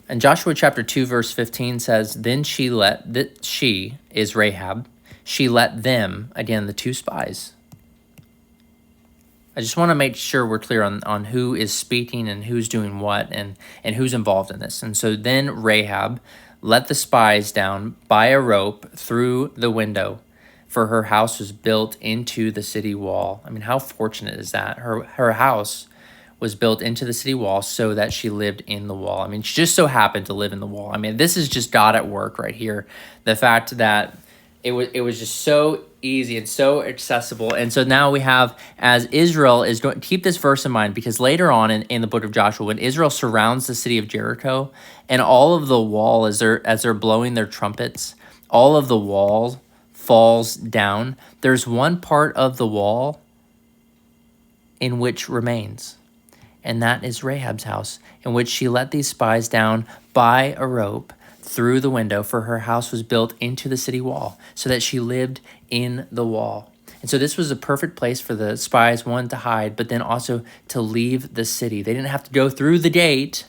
And Joshua chapter 2, verse 15 says, Then she is Rahab, she let them, again, the two spies. I just want to make sure we're clear on who is speaking and who's doing what and who's involved in this. And so then Rahab let the spies down by a rope through the window, for her house was built into the city wall. I mean, how fortunate is that? Her house was built into the city wall so that she lived in the wall. I mean, she just so happened to live in the wall. I mean, this is just God at work right here. The fact that it was just so easy and so accessible. And so now we have, as Israel is going, keep this verse in mind, because later on in the book of Joshua, when Israel surrounds the city of Jericho, and all of the wall, as they're blowing their trumpets, all of the wall falls down. There's one part of the wall in which remains, and that is Rahab's house, in which she let these spies down by a rope through the window, for her house was built into the city wall, so that she lived in the wall. And so this was a perfect place for the spies, one, to hide, but then also to leave the city. They didn't have to go through the gate.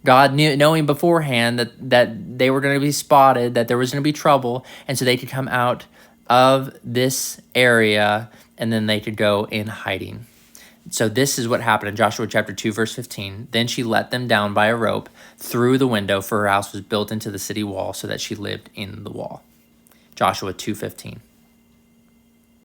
God knew, knowing beforehand that they were going to be spotted, that there was going to be trouble, and so they could come out of this area, and then they could go in hiding. So this is what happened in Joshua chapter 2, verse 15. Then she let them down by a rope through the window, for her house was built into the city wall, so that she lived in the wall. Joshua 2:15.